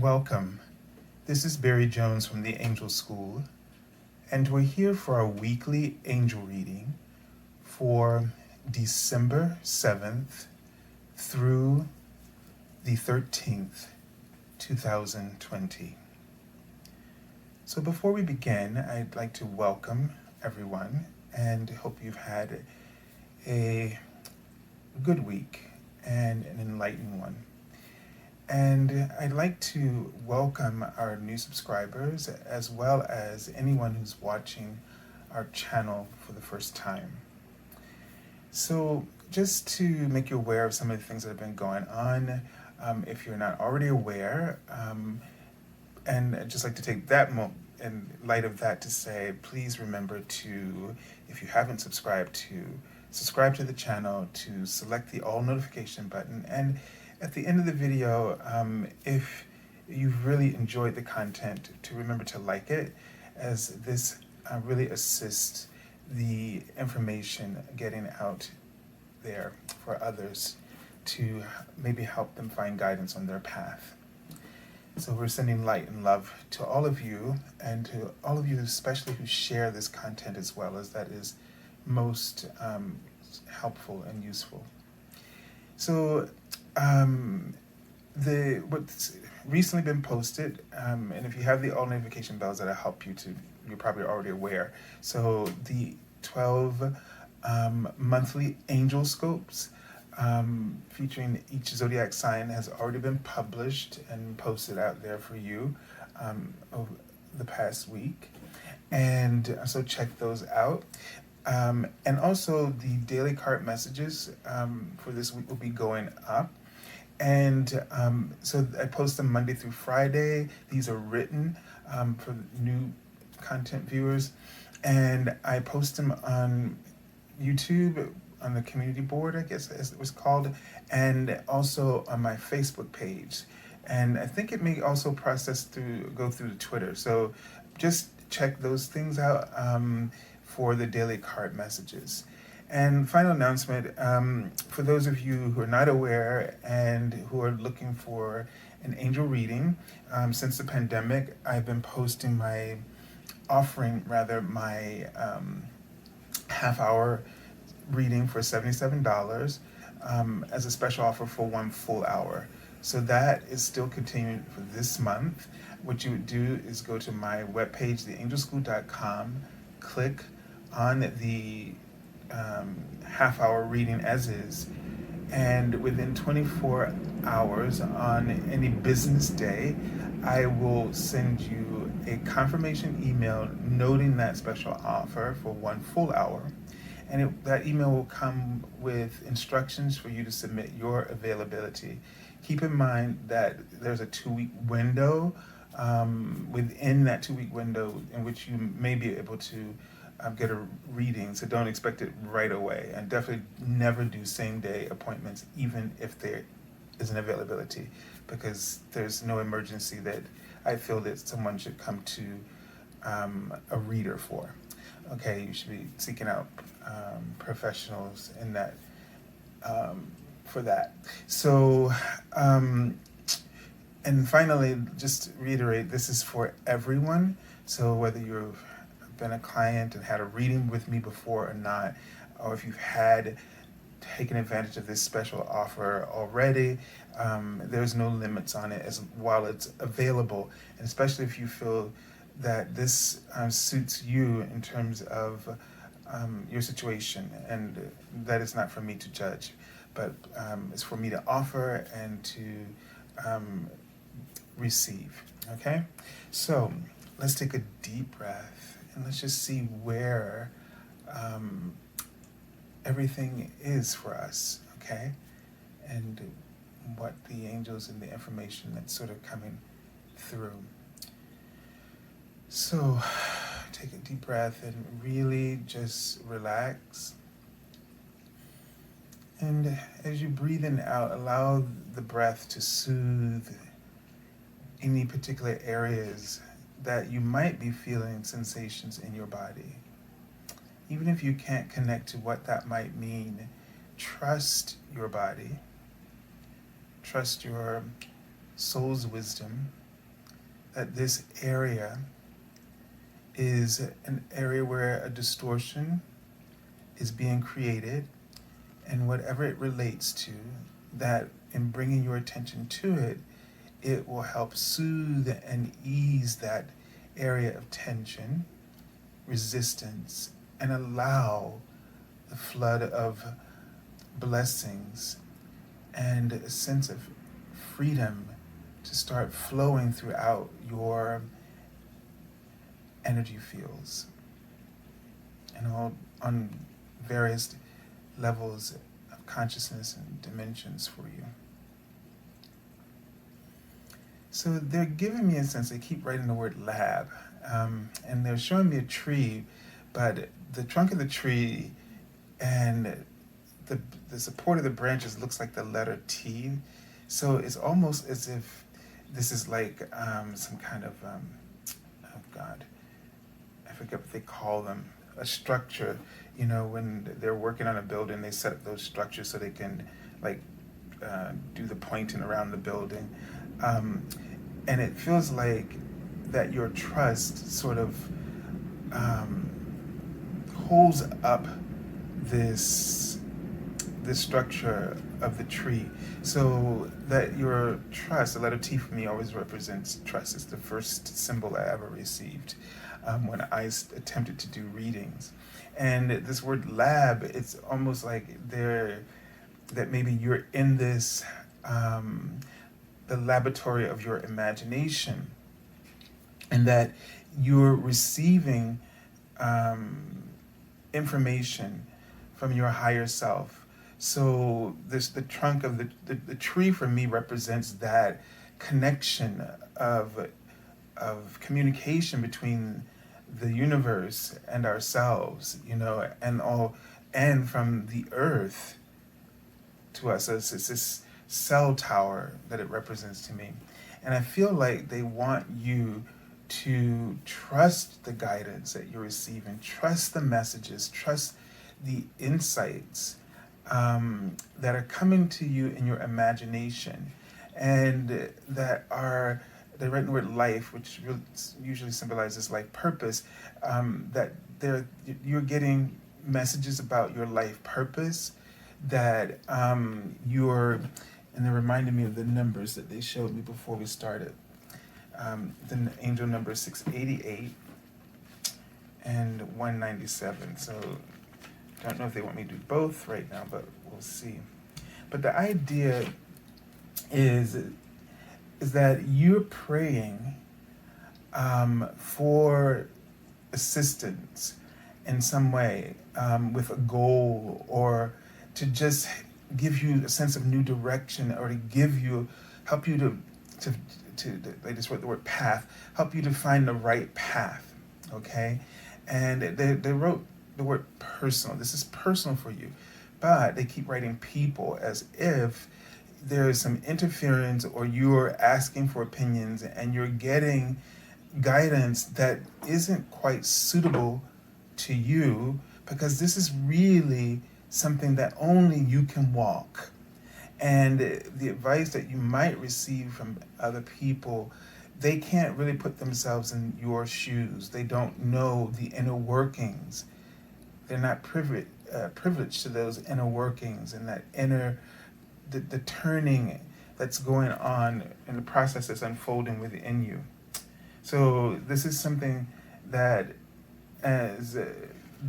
Welcome. This is Barry Jones from the Angel School, and we're here for our weekly angel reading for December 7th through the 13th, 2020. So before we begin, I'd like to welcome everyone and hope you've had a good week and an enlightening one. And I'd like to welcome our new subscribers as well as anyone who's watching our channel for the first time. So just to make you aware of some of the things that have been going on, if you're not already aware, and I'd just like to take that moment in light of that to say, please remember to, if you haven't subscribed, to subscribe to the channel, to select the all notification button, and at the end of the video, if you've really enjoyed the content, to remember to like it, as this really assists the information getting out there for others to maybe help them find guidance on their path. So we're sending light and love to all of you, and to all of you especially who share this content as well, as that is most helpful and useful. So what's recently been posted, and if you have the all notification bells, that'll help you to, you're probably already aware. So the 12 monthly angel scopes featuring each zodiac sign has already been published and posted out there for you over the past week. And so check those out. And also the daily card messages for this week will be going up. And so I post them Monday through Friday. These are written for new content viewers. And I post them on YouTube, on the community board, I guess as it was called, and also on my Facebook page. And I think it may also go through the Twitter. So just check those things out for the daily card messages. And final announcement, for those of you who are not aware and who are looking for an angel reading, since the pandemic, I've been posting my half-hour reading for $77 as a special offer for 1 full hour. So that is still continuing for this month. What you would do is go to my webpage, theangelschool.com, click on the half-hour reading as is, and within 24 hours on any business day, I will send you a confirmation email noting that special offer for 1 full hour. And that email will come with instructions for you to submit your availability. Keep in mind that there's a 2-week window within that 2-week window in which you may be able to get a reading, so don't expect it right away. And definitely never do same-day appointments, even if there is an availability, because there's no emergency that I feel that someone should come to a reader for. Okay, you should be seeking out professionals in that for that. So, and finally, just reiterate, this is for everyone. So whether you've been a client and had a reading with me before or not, or if you've taken advantage of this special offer already, there's no limits on it as while it's available, and especially if you feel that this suits you in terms of your situation, and that is not for me to judge, but it's for me to offer and to receive. Okay, so let's take a deep breath and let's just see where everything is for us. Okay, and what the angels and the information that's sort of coming through. So take a deep breath and really just relax. And as you breathe in and out, allow the breath to soothe any particular areas that you might be feeling sensations in your body. Even if you can't connect to what that might mean, trust your body, trust your soul's wisdom, that this area is an area where a distortion is being created, and whatever it relates to, that in bringing your attention to it, it will help soothe and ease that area of tension, resistance, and allow the flood of blessings and a sense of freedom to start flowing throughout your energy fields and all on various levels of consciousness and dimensions for you. So they're giving me a sense, they keep writing the word lab, and they're showing me a tree, but the trunk of the tree and the support of the branches looks like the letter T. So it's almost as if this is like some kind of, oh God, I forget what they call them, a structure. You know, when they're working on a building, they set up those structures so they can like do the pointing around the building. And it feels like that your trust sort of holds up this structure of the tree, so that your trust, the letter T for me always represents trust. It's the first symbol I ever received when I attempted to do readings. And this word lab, it's almost like that maybe you're in this, the laboratory of your imagination, and that you're receiving information from your higher self. So the trunk of the tree for me represents that connection of communication between the universe and ourselves, you know, and from the earth to us. So it's this cell tower that it represents to me. And I feel like they want you to trust the guidance that you're receiving, trust the messages, trust the insights that are coming to you in your imagination, and they write the word life, which really usually symbolizes life purpose, that you're getting messages about your life purpose, that and they reminded me of the numbers that they showed me before we started. The angel number 688 and 197. So I don't know if they want me to do both right now, but we'll see. But the idea is that you're praying for assistance in some way, with a goal, or to just give you a sense of new direction, or to help you to they just wrote the word path, help you to find the right path, okay? And they wrote the word personal. This is personal for you, but they keep writing people as if there is some interference, or you're asking for opinions and you're getting guidance that isn't quite suitable to you, because this is really something that only you can walk. And the advice that you might receive from other people, they can't really put themselves in your shoes. They don't know the inner workings. They're not privileged to those inner workings and that the turning that's going on in the process that's unfolding within you. So this is something that, as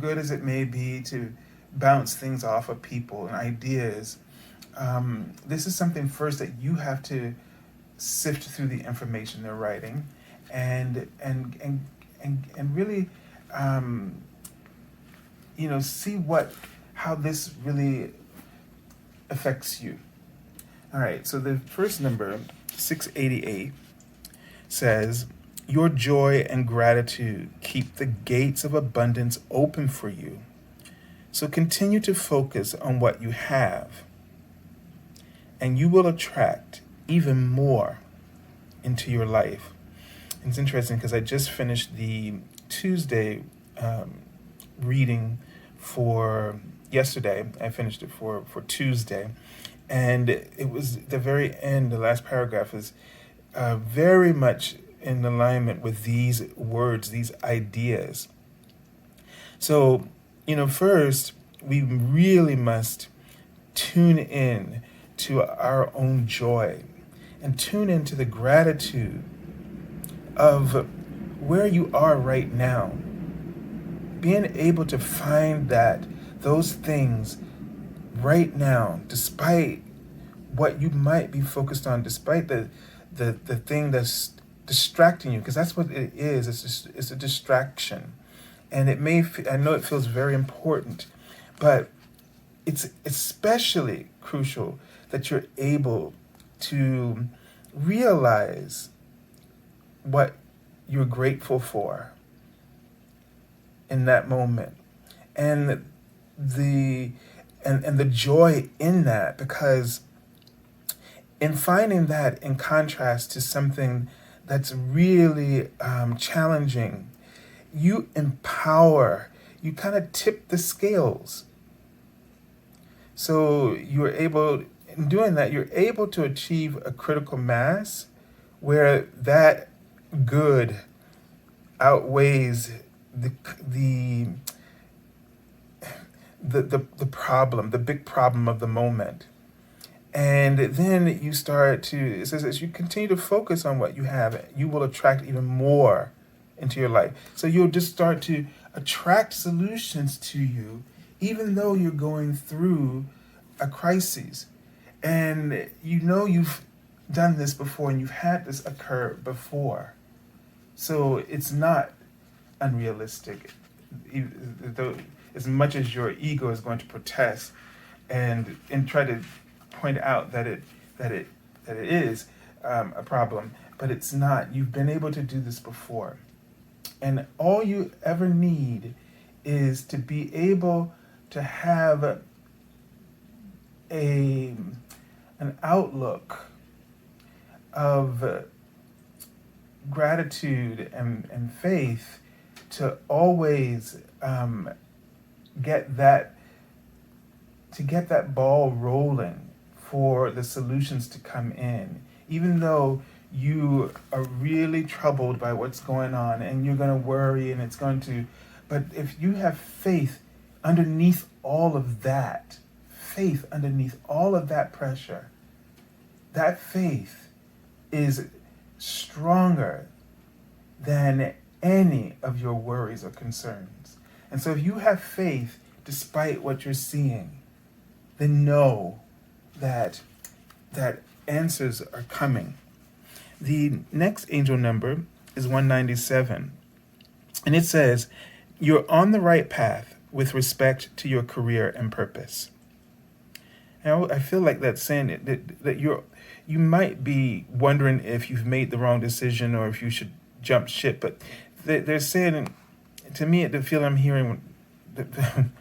good as it may be to bounce things off of people and ideas, this is something first that you have to sift through the information they're writing, and really, see how this really affects you. All right. So the first number, 688, says, "Your joy and gratitude keep the gates of abundance open for you. So continue to focus on what you have, and you will attract even more into your life." And it's interesting because I just finished the Tuesday reading for yesterday. I finished it for Tuesday. And it was the very end, the last paragraph is very much in alignment with these words, these ideas. So, first, we really must tune in to our own joy and tune into the gratitude of where you are right now. Being able to find those things right now, despite what you might be focused on, despite the thing that's distracting you, because that's what it is. It's a distraction, and I know it feels very important, but it's especially crucial that you're able to realize what you're grateful for in that moment, and the joy in that, because in finding that in contrast to something that's really challenging, you kind of tip the scales. So in doing that, you're able to achieve a critical mass where that good outweighs the problem, the big problem of the moment. And then it says, as you continue to focus on what you have, you will attract even more into your life. So you'll just start to attract solutions to you, even though you're going through a crisis. And you've done this before, and you've had this occur before. So it's not unrealistic, though, as much as your ego is going to protest and try to point out that it is a problem, but it's not. You've been able to do this before, and all you ever need is to be able to have an outlook of gratitude and faith to always get that ball rolling for the solutions to come in, even though you are really troubled by what's going on and you're going to worry but if you have faith underneath all of that, pressure, that faith is stronger than any of your worries or concerns. And so if you have faith despite what you're seeing, then know that answers are coming. The next angel number is 197. And it says, you're on the right path with respect to your career and purpose. And I feel like that's saying that you might be wondering if you've made the wrong decision or if you should jump ship. But they're saying, to me, the feel I'm hearing,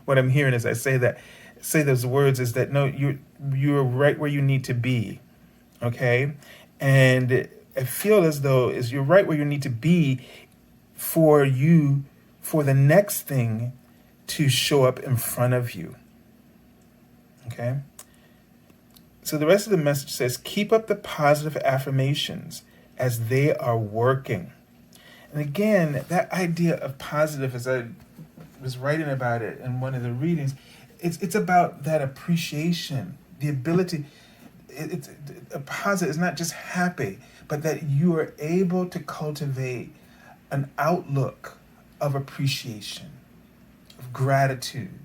what I'm hearing as I say those words is that no, you're right where you need to be, okay? And I feel as though you're right where you need to be for the next thing to show up in front of you, okay? So the rest of the message says, keep up the positive affirmations as they are working. And again, that idea of positive, as I was writing about it in one of the readings, it's about that appreciation, the ability. It's a positive. It's not just happy, but that you are able to cultivate an outlook of appreciation, of gratitude.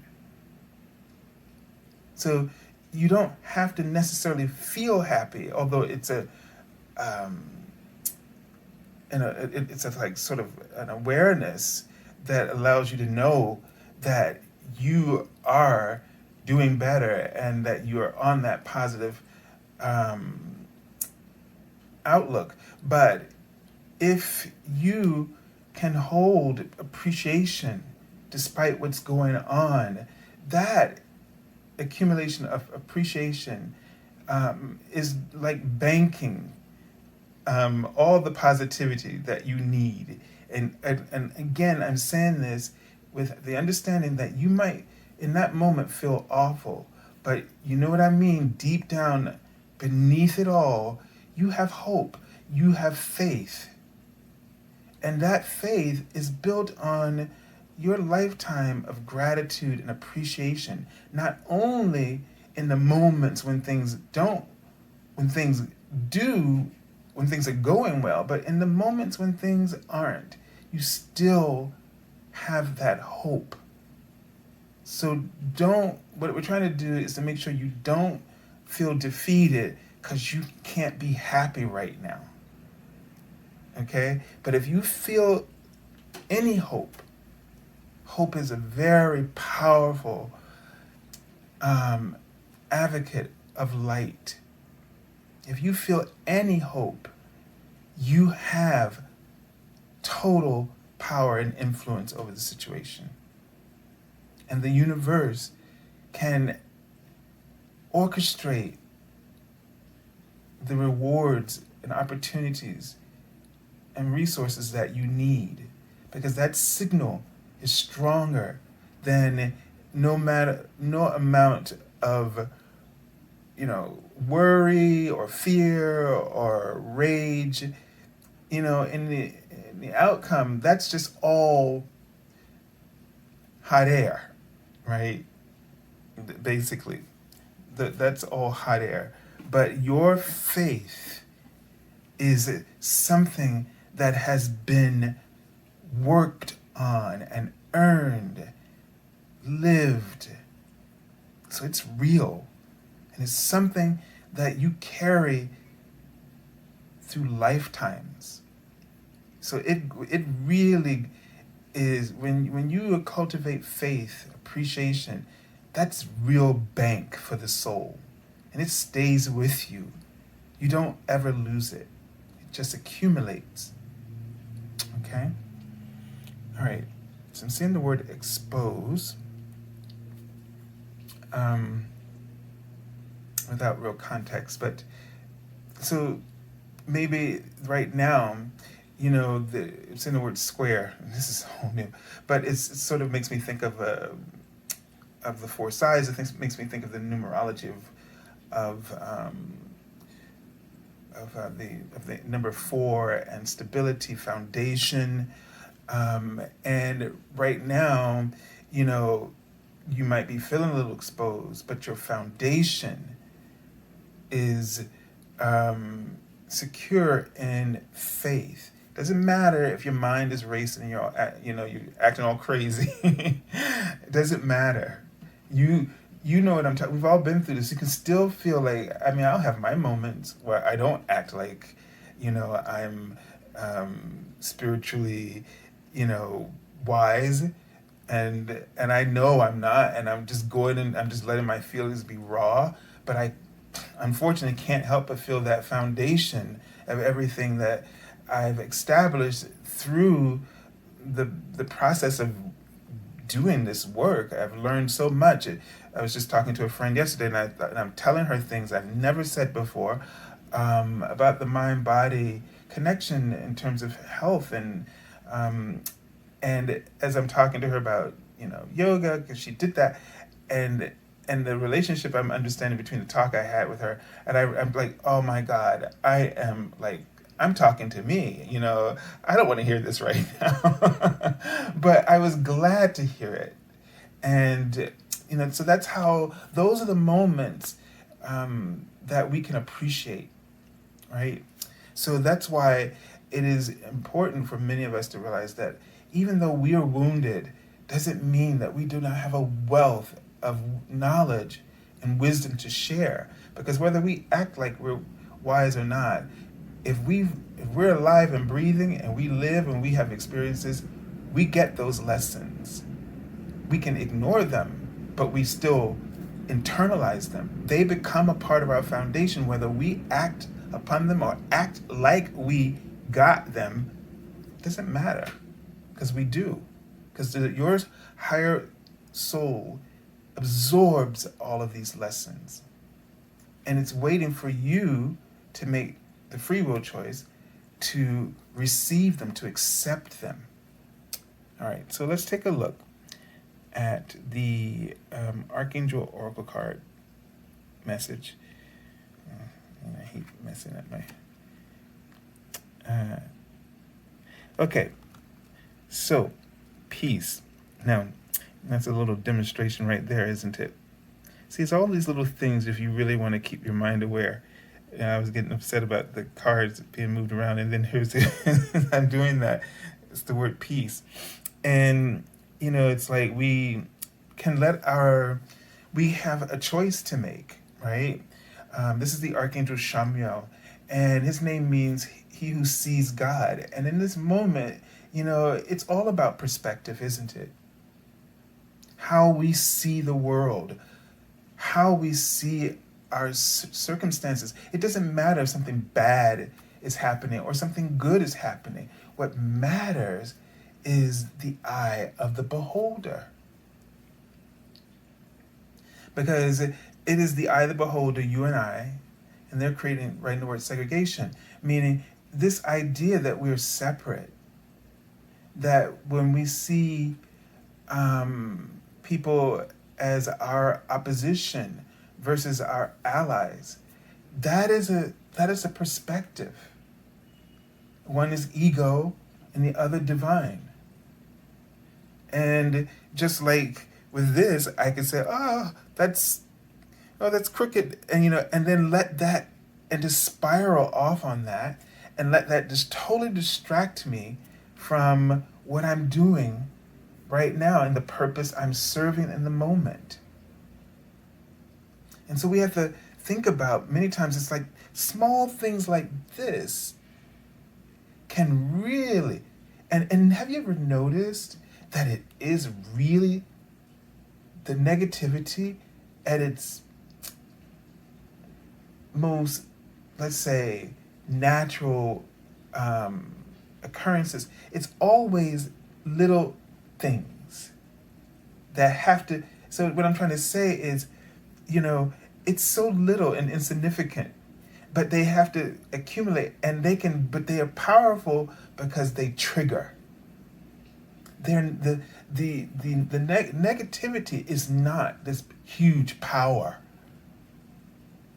So you don't have to necessarily feel happy, although it's like sort of an awareness that allows you to know that you are doing better and that you are on that positive outlook. But if you can hold appreciation despite what's going on, that accumulation of appreciation is like banking all the positivity that you need. And again, I'm saying this with the understanding that you might, in that moment, feel awful. But you know what I mean? Deep down, beneath it all, you have hope. You have faith. And that faith is built on your lifetime of gratitude and appreciation, not only in the moments when things don't, when things do, when things are going well, but in the moments when things aren't, you still have that hope. So what we're trying to do is to make sure you don't feel defeated because you can't be happy right now. Okay? But if you feel any hope, hope is a very powerful advocate of light. If you feel any hope, you have total power and influence over the situation. And the universe can orchestrate the rewards and opportunities and resources that you need, because that signal is stronger than no amount of worry or fear or rage. In the outcome, that's just all hot air, right? Basically, that's all hot air. But your faith is something that has been worked on and earned, lived. So it's real. And it's something that you carry through lifetimes. So it really is, when you cultivate faith, appreciation, that's real bank for the soul. And it stays with you. You don't ever lose it. It just accumulates. Okay? All right. So I'm seeing the word expose without real context. But so maybe right now, it's in the word square. This is whole new. But it sort of makes me think of the four sides. It makes me think of the numerology of the number 4 and stability, foundation, and right now, you might be feeling a little exposed, but your foundation is secure in faith. Doesn't matter if your mind is racing and you're acting all crazy. It doesn't matter. You know what I'm talking. We've all been through this. You can still feel like, I'll have my moments where I don't act like, I'm spiritually, wise, and I know I'm not, and I'm just going and I'm just letting my feelings be raw. But I, unfortunately, can't help but feel that foundation of everything that I've established through the process of doing this work. I've learned so much. I was just talking to a friend yesterday, and I'm telling her things I've never said before about the mind-body connection in terms of health, and as I'm talking to her about yoga, because she did that, and the relationship I'm understanding between the talk I had with her, and I'm like, oh my God, I'm talking to me. I don't want to hear this right now, but I was glad to hear it. And so those are the moments that we can appreciate, right? So that's why it is important for many of us to realize that even though we are wounded, doesn't mean that we do not have a wealth of knowledge and wisdom to share. Because whether we act like we're wise or not, if we're alive and breathing and we live and we have experiences, we get those lessons. We can ignore them, but we still internalize them. They become a part of our foundation, whether we act upon them or act like we got them. Doesn't matter, because we do. Because your higher soul absorbs all of these lessons. And it's waiting for you to make the free will choice to receive them, to accept them. All right, so let's take a look at the Archangel Oracle card message. And I hate messing up my... Okay, so peace. Now, that's a little demonstration right there, isn't it? See, it's all these little things if you really want to keep your mind aware. I was getting upset about the cards being moved around, and then here's I'm doing that. It's the word peace. And, it's like can let we have a choice to make, right? This is the Archangel Chamuel, and his name means he who sees God. And in this moment, it's all about perspective, isn't it? How we see the world, how we see our circumstances. It doesn't matter if something bad is happening or something good is happening. What matters is the eye of the beholder. Because it is the eye of the beholder, you and I, and they're writing the word segregation, meaning this idea that we're separate, that when we see people as our opposition versus our allies, that is a perspective. One is ego and the other divine. And just like with this, I could say, that's crooked, and then let that and just spiral off on that and let that just totally distract me from what I'm doing right now and the purpose I'm serving in the moment. And so we have to think about, many times it's like small things like this can really, and have you ever noticed that it is really the negativity at its most, let's say, natural occurrences? It's always little things that have to. So what I'm trying to say is, it's so little and insignificant, but they have to accumulate, and but they are powerful because they trigger. The negativity is not this huge power.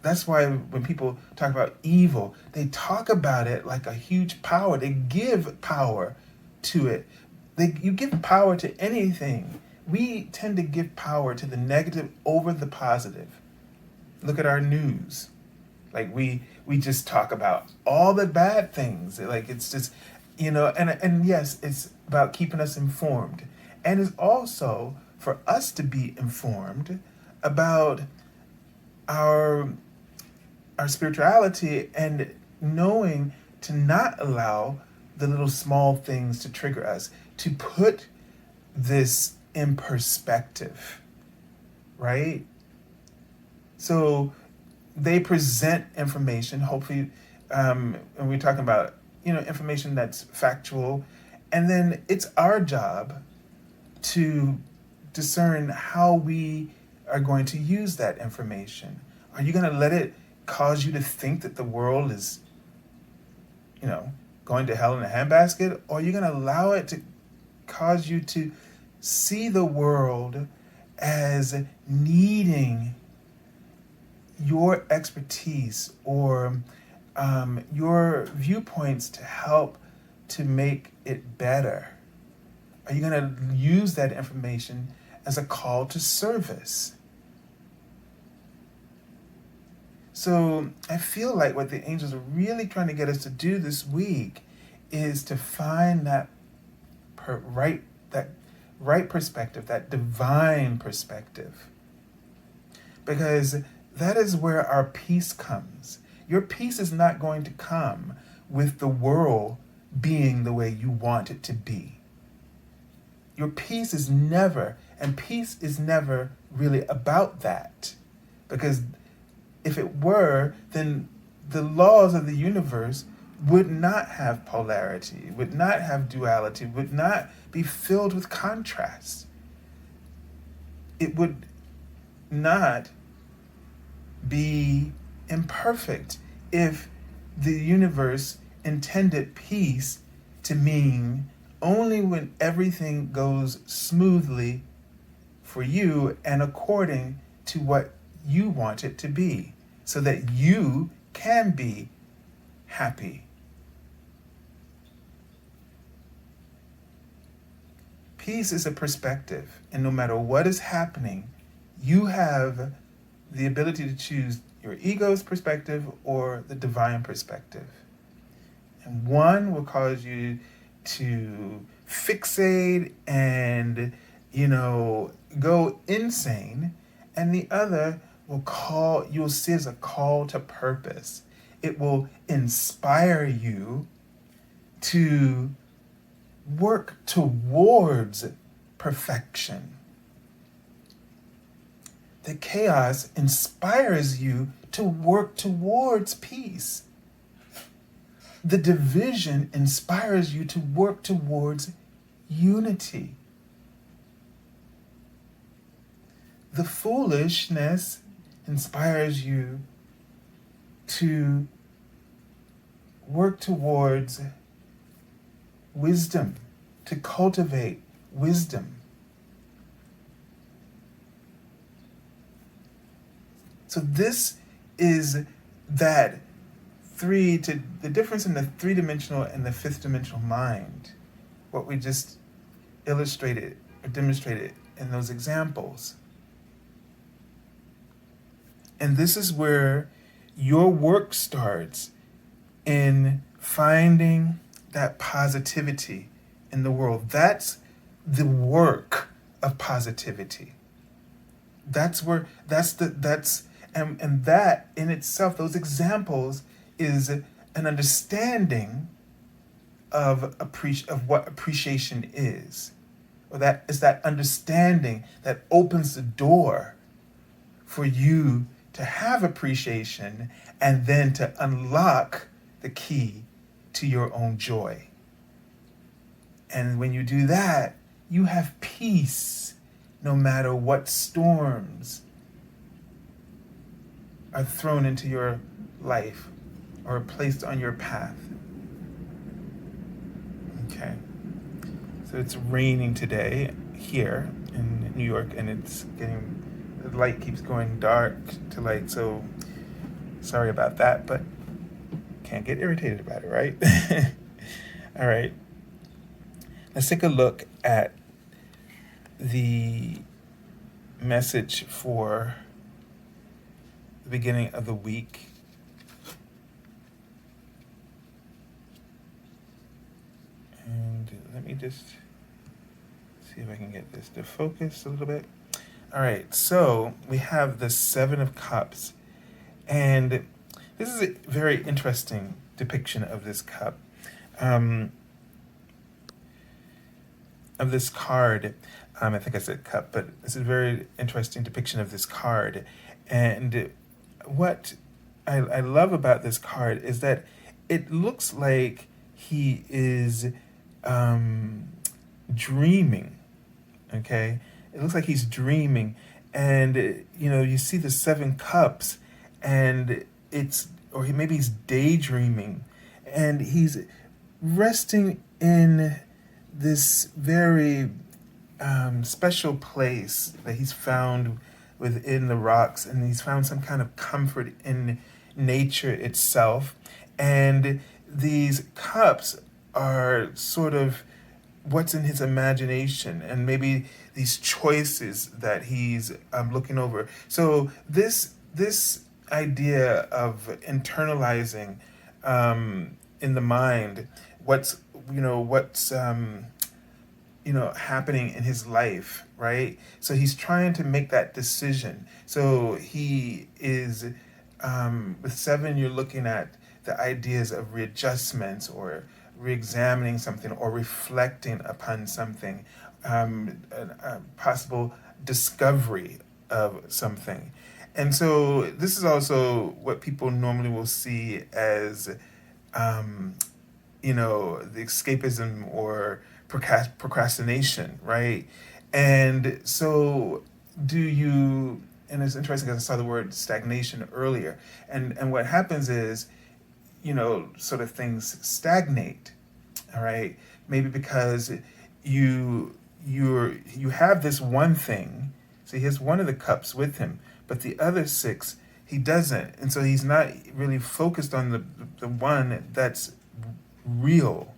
That's why when people talk about evil, they talk about it like a huge power. They give power to it. You give power to anything. We tend to give power to the negative over the positive. Look at our news. Like we just talk about all the bad things. Like it's just, and yes, it's about keeping us informed. And it's also for us to be informed about our spirituality and knowing to not allow the little small things to trigger us, to put this in perspective, right? So they present information, hopefully, and we're talking about, information that's factual, and then it's our job to discern how we are going to use that information. Are you going to let it cause you to think that the world is, going to hell in a handbasket? Or are you going to allow it to cause you to see the world as needing your expertise or your viewpoints to help to make it better? Are you going to use that information as a call to service? So I feel like what the angels are really trying to get us to do this week is to find that right perspective, that divine perspective. Because that is where our peace comes. Your peace is not going to come with the world being the way you want it to be. Your peace is never really about that. Because if it were, then the laws of the universe would not have polarity, would not have duality, would not be filled with contrast. It would not be imperfect if the universe intended peace to mean only when everything goes smoothly for you and according to what you want it to be, so that you can be happy. Peace is a perspective, and no matter what is happening, you have the ability to choose your ego's perspective or the divine perspective. And one will cause you to fixate and, go insane, and the other you'll see as a call to purpose. It will inspire you to work towards perfection. The chaos inspires you to work towards peace. The division inspires you to work towards unity. The foolishness inspires you to work towards wisdom, to cultivate wisdom. So this is the difference in the three-dimensional and the fifth-dimensional mind, what we just illustrated or demonstrated in those examples. And this is where your work starts in finding that positivity in the world. That's the work of positivity. And that in itself, those examples, is an understanding of what appreciation is. Or that is that understanding that opens the door for you to have appreciation and then to unlock the key to your own joy. And when you do that, you have peace no matter what storms are thrown into your life or placed on your path. Okay. So it's raining today here in New York, and the light keeps going dark to light, so sorry about that, but can't get irritated about it, right? All right. Let's take a look at the message for the beginning of the week. And let me just see if I can get this to focus a little bit. All right, so we have the Seven of Cups, and this is a very interesting depiction of this cup, of this card. I think I said cup, but it's a very interesting depiction of this card. And what I love about this card is that it looks like he is dreaming, okay? It looks like he's dreaming, and you see the Seven Cups, and maybe he's daydreaming, and he's resting in this very special place that he's found within the rocks, and he's found some kind of comfort in nature itself. And these cups are sort of what's in his imagination, and maybe these choices that he's looking over. So this idea of internalizing in the mind what's happening in his life, right? So he's trying to make that decision. So he is with Seven, you're looking at the ideas of readjustments or re-examining something or reflecting upon something, a possible discovery of something. And so this is also what people normally will see as, the escapism or procrastination, right? And so and it's interesting because I saw the word stagnation earlier. And what happens is, sort of things stagnate, all right? Maybe because you have this one thing, so he has one of the cups with him, but the other six, he doesn't. And so he's not really focused on the one that's real.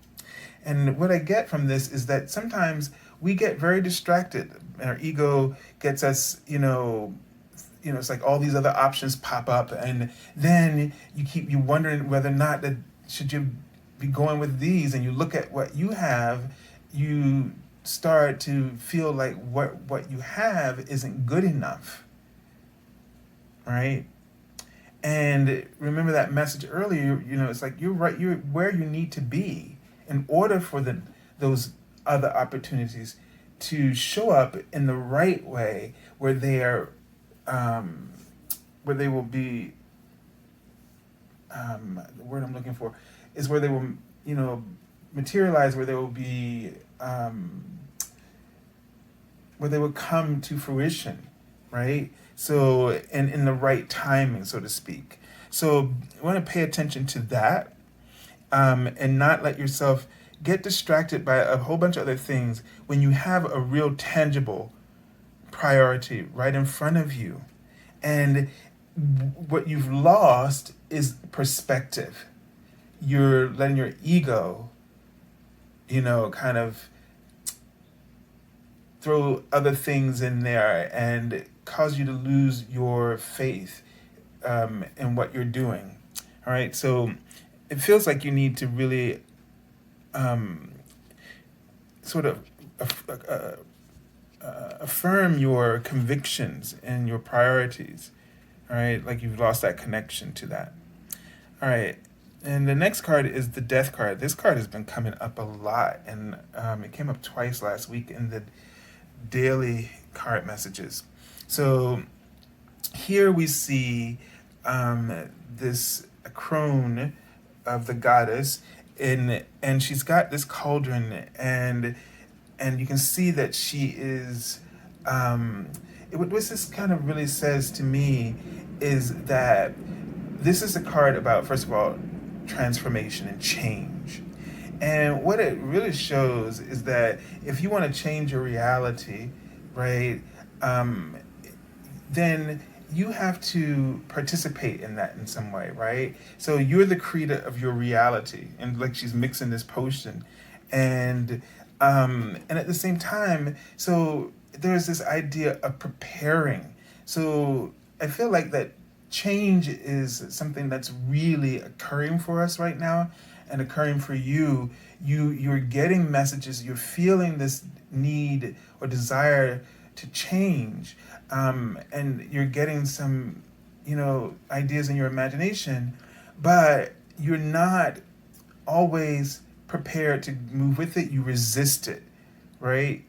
And what I get from this is that sometimes we get very distracted. Our ego gets us, it's like all these other options pop up, and then you wondering whether or not that should you be going with these, and you look at what you have, you start to feel like what you have isn't good enough, right? And remember that message earlier, it's like you're right, you're where you need to be in order for those other opportunities to show up in the right way, where they are, where they will be, the word I'm looking for is where they will, materialize, where they will be, where they will come to fruition, right? So, and in the right timing, so to speak. So, you want to pay attention to that, and not let yourself get distracted by a whole bunch of other things when you have a real tangible priority right in front of you. And what you've lost is perspective. You're letting your ego, kind of throw other things in there and cause you to lose your faith, in what you're doing. All right, so it feels like you need to really, sort of affirm your convictions and your priorities. All right, like you've lost that connection to that. All right, and the next card is the Death card. This card has been coming up a lot, and it came up twice last week in the daily card messages. So here we see, this crone of the goddess, and she's got this cauldron, and you can see that she is, what this kind of really says to me is that this is a card about, first of all, transformation and change. And what it really shows is that if you want to change your reality, right, then you have to participate in that in some way, right? So you're the creator of your reality, and like she's mixing this potion, and at the same time, so there's this idea of preparing. So I feel like that change is something that's really occurring for us right now, and occurring for you. You're getting messages. You're feeling this need or desire to change, and you're getting some, ideas in your imagination, but you're not always prepared to move with it. You resist it, right?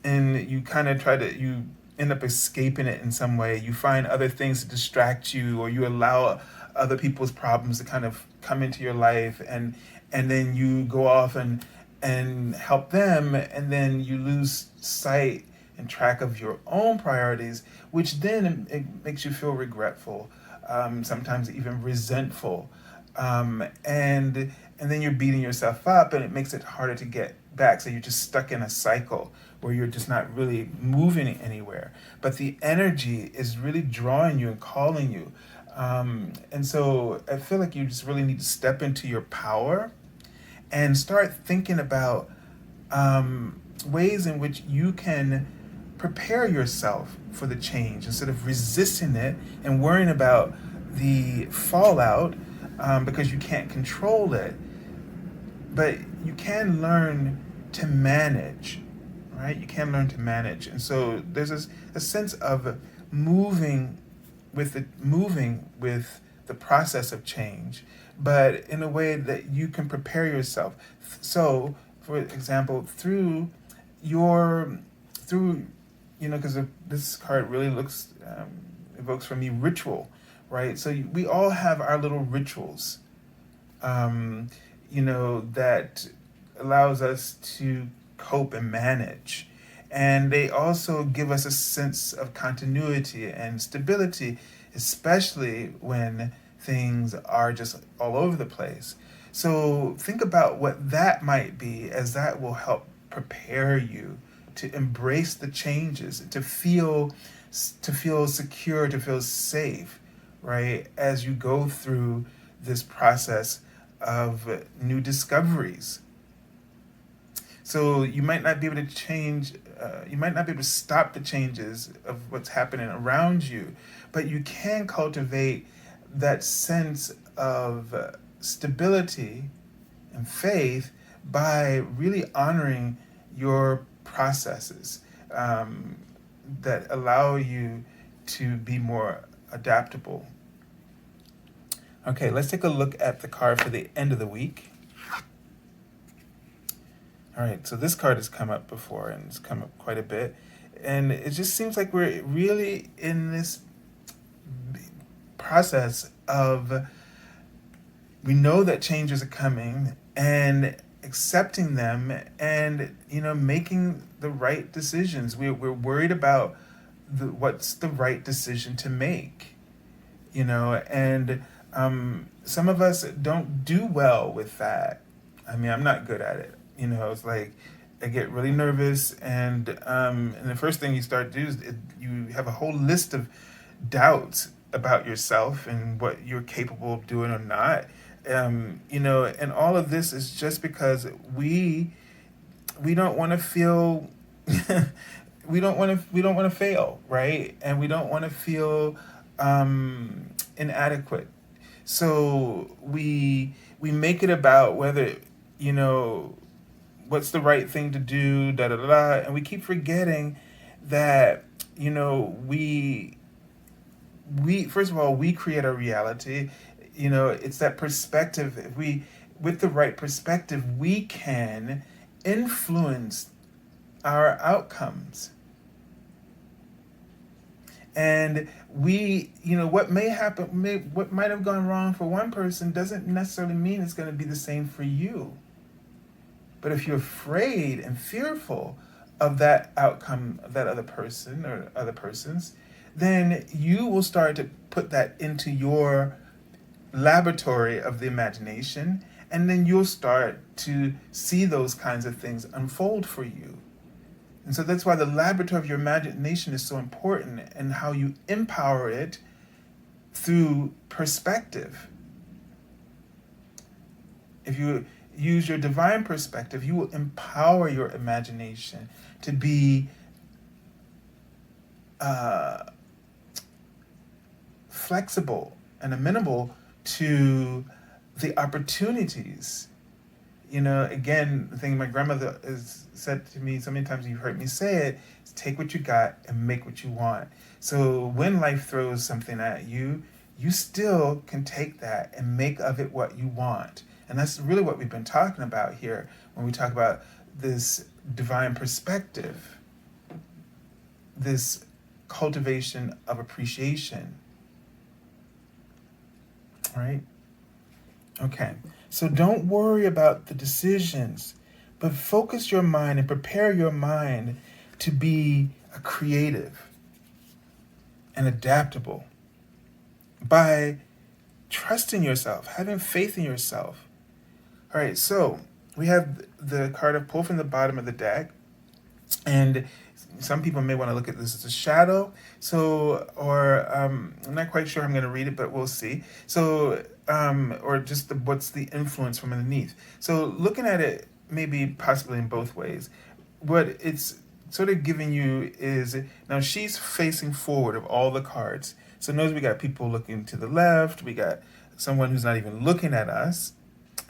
And you kind of you end up escaping it in some way. You find other things to distract you, or you allow other people's problems to kind of come into your life, and then you go off and help them, and then you lose sight and track of your own priorities, which then it makes you feel regretful, sometimes even resentful, and then you're beating yourself up, and it makes it harder to get back. So you're just stuck in a cycle where you're just not really moving anywhere. But the energy is really drawing you and calling you. And so I feel like you just really need to step into your power and start thinking about, ways in which you can prepare yourself for the change instead of resisting it and worrying about the fallout, because you can't control it. But you can learn to manage, right? You can learn to manage. And so there's a sense of moving with the process of change, but in a way that you can prepare yourself. So, for example, through because this card really evokes for me ritual, right? So we all have our little rituals, that allows us to cope and manage. And they also give us a sense of continuity and stability, especially when things are just all over the place. So think about what that might be, as that will help prepare you to embrace the changes, to feel secure, to feel safe, right, as you go through this process of new discoveries. So you might not be able to change, you might not be able to stop the changes of what's happening around you, but you can cultivate that sense of stability and faith by really honoring your processes, that allow you to be more adaptable. Okay, let's take a look at the card for the end of the week. All right, so this card has come up before and it's come up quite a bit. And it just seems like we're really in this process of, we know that changes are coming, and accepting them, and making the right decisions. We're worried about what's the right decision to make, and some of us don't do well with that. I mean, I'm not good at it. It's like I get really nervous, and the first thing you start to do is you have a whole list of doubts about yourself and what you're capable of doing or not. And all of this is just because we don't want to feel we don't want to fail, right? And we don't want to feel inadequate. So we make it about whether what's the right thing to do, da da da da, and we keep forgetting that we first of all, we create our reality. It's that perspective. If we, with the right perspective, we can influence our outcomes. And what may happen, what might have gone wrong for one person doesn't necessarily mean it's going to be the same for you. But if you're afraid and fearful of that outcome of that other person or other persons, then you will start to put that into your laboratory of the imagination, and then you'll start to see those kinds of things unfold for you. And so that's why the laboratory of your imagination is so important, and how you empower it through perspective. If you use your divine perspective, you will empower your imagination to be flexible and amenable to the opportunities. Again, the thing my grandmother has said to me so many times, you've heard me say it, is take what you got and make what you want. So when life throws something at you, you still can take that and make of it what you want. And that's really what we've been talking about here when we talk about this divine perspective, this cultivation of appreciation. All right? Okay. So don't worry about the decisions, but focus your mind and prepare your mind to be a creative and adaptable by trusting yourself, having faith in yourself. All right, so we have the card of pull from the bottom of the deck, and some people may want to look at this as a shadow. So, or I'm not quite sure how I'm going to read it, but we'll see. So, or just what's the influence from underneath. So, looking at it maybe possibly in both ways. What it's sort of giving you is, now she's facing forward of all the cards. So notice we got people looking to the left. We got someone who's not even looking at us.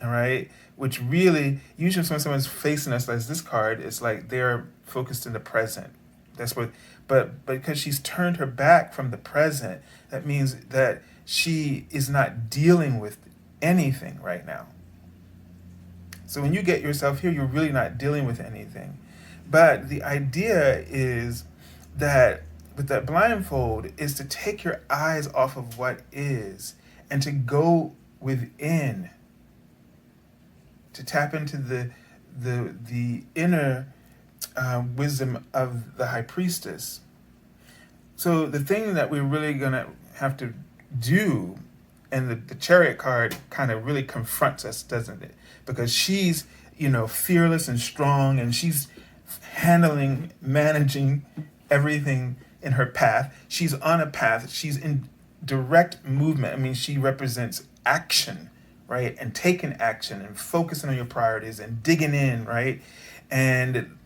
All right, which really, usually when someone's facing us as this card, it's like they're focused in the present. That's what, but because she's turned her back from the present, that means that she is not dealing with anything right now. So when you get yourself here, you're really not dealing with anything. But the idea is that with that blindfold is to take your eyes off of what is and to go within, to tap into the inner wisdom of the high priestess. So the thing that we're really gonna have to do, and the chariot card kind of really confronts us, doesn't it? Because she's, fearless and strong, and she's managing everything in her path. She's on a path. She's in direct movement. I mean, she represents action, right? And taking action and focusing on your priorities and digging in, right? and,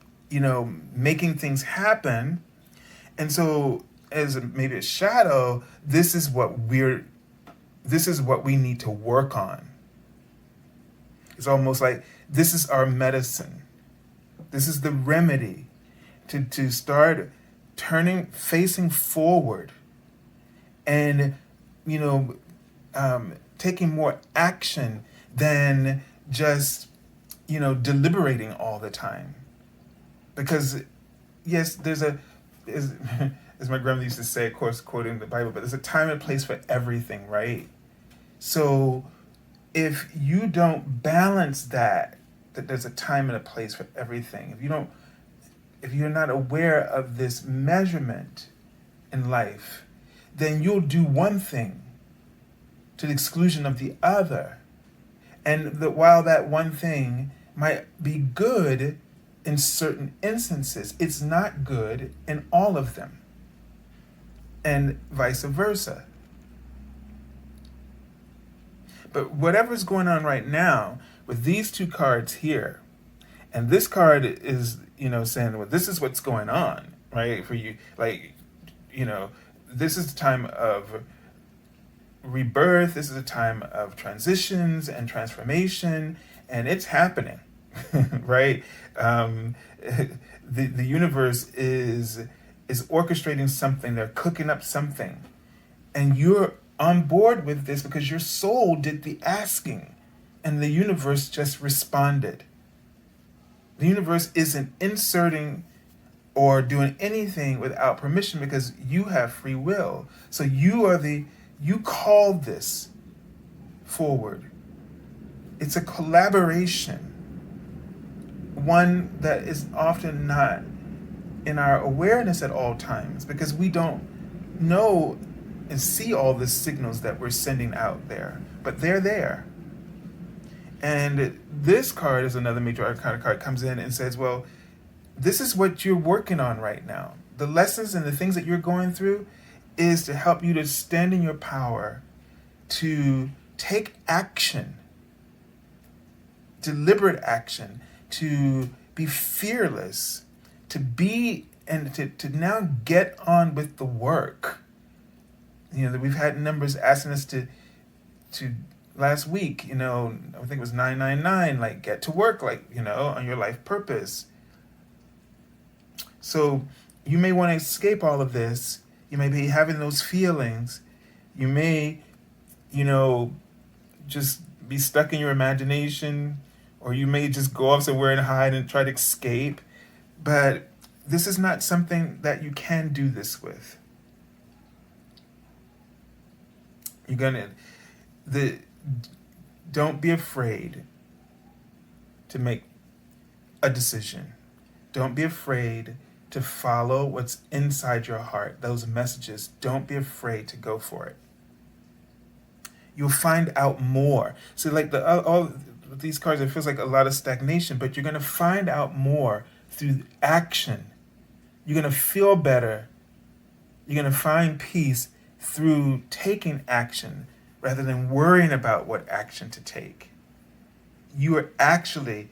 making things happen. And so, as maybe a shadow, this is what we need to work on. It's almost like this is our medicine. This is the remedy to start facing forward, and taking more action than just deliberating all the time. Because yes, as my grandmother used to say, of course quoting the Bible, but there's a time and place for everything, right? So if you don't balance that there's a time and a place for everything, if you're not aware of this measurement in life, then you'll do one thing to the exclusion of the other. And while that one thing might be good in certain instances, it's not good in all of them, and vice versa. But whatever's going on right now with these two cards here, and this card is, saying, well, this is what's going on, right? For you, this is the time of rebirth. This is a time of transitions and transformation, and it's happening, right? The universe is orchestrating something. They're cooking up something, and you're on board with this because your soul did the asking, and the universe just responded. The universe isn't inserting or doing anything without permission, because you have free will. So you called this forward. It's a collaboration, one that is often not in our awareness at all times, because we don't know and see all the signals that we're sending out there, but they're there. And this card is another major arcana card, comes in and says, well, this is what you're working on right now. The lessons and the things that you're going through is to help you to stand in your power, to take action, deliberate action, to be fearless, to be, and to now get on with the work. We've had numbers asking us to last week, I think it was 999, like get to work, on your life purpose. So you may want to escape all of this. You may be having those feelings. You may, just be stuck in your imagination, or you may just go off somewhere and hide and try to escape. But this is not something that you can do this with. Don't be afraid to make a decision. Don't be afraid to follow what's inside your heart, those messages. Don't be afraid to go for it. You'll find out more. So like all these cards, it feels like a lot of stagnation, but you're going to find out more through action. You're going to feel better. You're going to find peace through taking action rather than worrying about what action to take. You are actually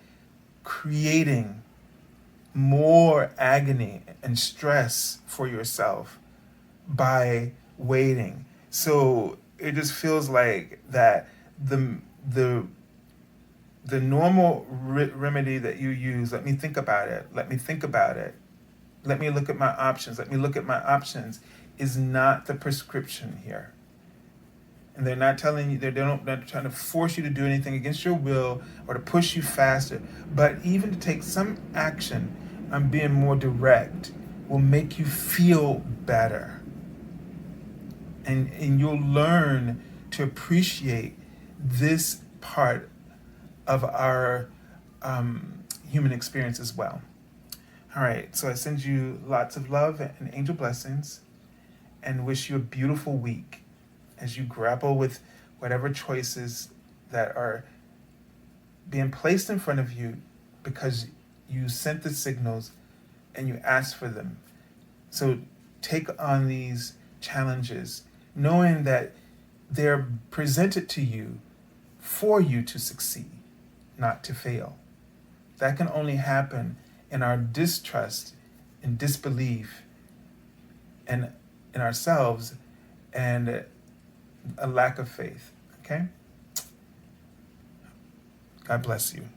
creating more agony and stress for yourself by waiting. So it just feels like that the normal remedy that you use, let me think about it, let me look at my options, is not the prescription here. And they're not telling you, they're not trying to force you to do anything against your will or to push you faster. But even to take some action on being more direct will make you feel better. And you'll learn to appreciate this part of our human experience as well. All right, so I send you lots of love and angel blessings, and wish you a beautiful week as you grapple with whatever choices that are being placed in front of you because you sent the signals and you asked for them. So take on these challenges, knowing that they're presented to you for you to succeed, not to fail. That can only happen in our distrust and disbelief and in ourselves and a lack of faith. Okay? God bless you.